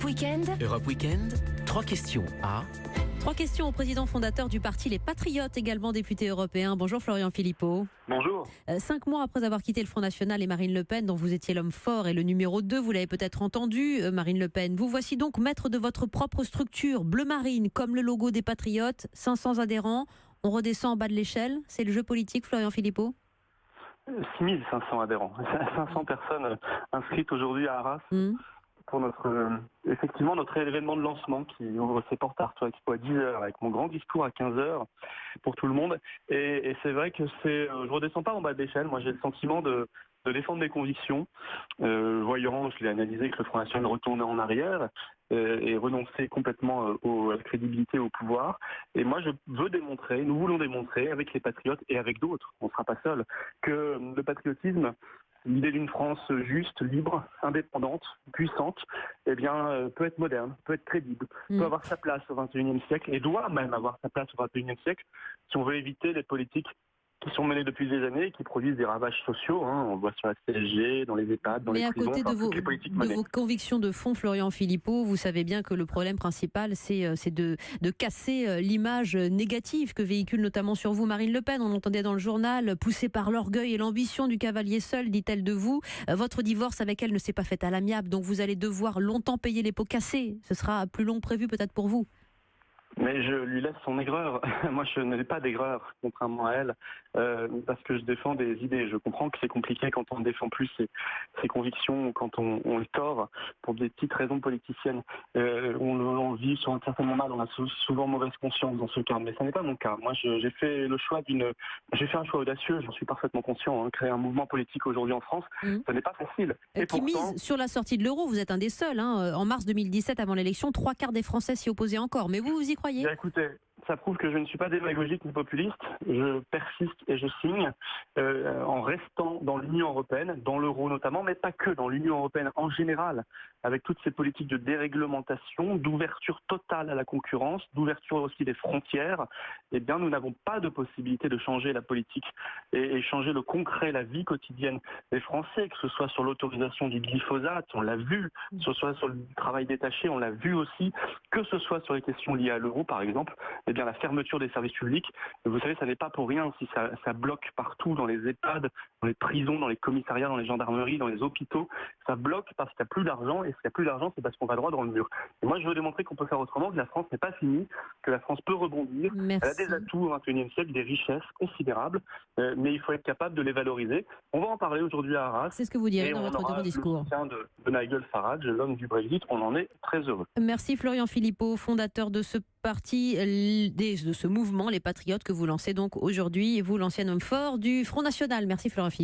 Week-end. Europe Week-end, 3 questions à... 3 questions au président fondateur du parti Les Patriotes, également député européen. Bonjour Florian Philippot. Bonjour. 5 mois après avoir quitté le Front National et Marine Le Pen, dont vous étiez l'homme fort et le numéro 2, vous l'avez peut-être entendu, Marine Le Pen. Vous voici donc maître de votre propre structure, bleu marine, comme le logo des Patriotes, 500 adhérents. On redescend en bas de l'échelle. C'est le jeu politique, Florian Philippot? 6500 adhérents, 500 personnes inscrites aujourd'hui à Arras. Pour effectivement notre événement de lancement qui ouvre ses portes à Artois Expo à 10h avec mon grand discours à 15h pour tout le monde. Et c'est vrai que je redescends pas en bas de l'échelle. Moi, j'ai le sentiment de défendre mes convictions. Voyant, je l'ai analysé, que le Front National retournait en arrière et renonçait complètement à la crédibilité, au pouvoir. Et moi, je veux démontrer, nous voulons démontrer avec les Patriotes et avec d'autres, on ne sera pas seul, que le patriotisme, l'idée d'une France juste, libre, indépendante, puissante, eh bien, peut être moderne, peut être crédible, peut avoir sa place au XXIe siècle et doit même avoir sa place au XXIe siècle si on veut éviter les politiques qui sont menées depuis des années et qui produisent des ravages sociaux. On le voit sur la CSG, dans les EHPAD, dans les prisons, à côté de vos convictions de fond, Florian Philippot, vous savez bien que le problème principal, c'est de casser l'image négative que véhicule notamment sur vous Marine Le Pen. On l'entendait dans le journal, poussée par l'orgueil et l'ambition du cavalier seul, dit-elle de vous. Votre divorce avec elle ne s'est pas fait à l'amiable, donc vous allez devoir longtemps payer les pots cassés. Ce sera plus long que prévu peut-être pour vous. Mais je lui laisse son aigreur. Moi, je n'ai pas d'aigreur, contrairement à elle, parce que je défends des idées. Je comprends que c'est compliqué quand on ne défend plus ses convictions, quand on le tord pour des petites raisons politiciennes. On vit sur un certain mal, on a souvent mauvaise conscience dans ce cas, mais ça n'est pas mon cas. Moi, j'ai fait un choix audacieux, j'en suis parfaitement conscient. Créer un mouvement politique aujourd'hui en France, ça n'est pas facile. Et qui mise sur la sortie de l'euro, vous êtes un des seuls. En mars 2017, avant l'élection, 3/4 des Français s'y opposaient encore. Mais vous y croyez? Bien, écoutez, ça prouve que je ne suis pas démagogique ni populiste. Je persiste et je signe en restant dans l'Union européenne, dans l'euro notamment, mais pas que, dans l'Union européenne en général, avec toutes ces politiques de déréglementation, d'ouverture totale à la concurrence, d'ouverture aussi des frontières. Eh bien, nous n'avons pas de possibilité de changer la politique et changer le concret, la vie quotidienne des Français, que ce soit sur l'autorisation du glyphosate, on l'a vu, que ce soit sur le travail détaché, on l'a vu aussi, que ce soit sur les questions liées à l'euro, par exemple. Eh bien, la fermeture des services publics, vous savez, ça n'est pas pour rien si ça bloque partout dans les EHPAD, dans les prisons, dans les commissariats, dans les gendarmeries, dans les hôpitaux. Ça bloque parce qu'il n'y a plus d'argent, et s'il n'y a plus d'argent, c'est parce qu'on va droit dans le mur. Et moi, je veux démontrer qu'on peut faire autrement, que la France n'est pas finie, que la France peut rebondir. Merci. Elle a des atouts au XXIe siècle, des richesses considérables, mais il faut être capable de les valoriser. On va en parler aujourd'hui à Arras. C'est ce que vous direz dans votre grand discours. Le soutien de Nigel Farage, l'homme du Brexit, on en est très heureux. Merci Florian Philippot, fondateur de ce parti, de ce mouvement, les Patriotes, que vous lancez donc aujourd'hui, et vous, l'ancien homme fort du Front National. Merci Florian Philippot.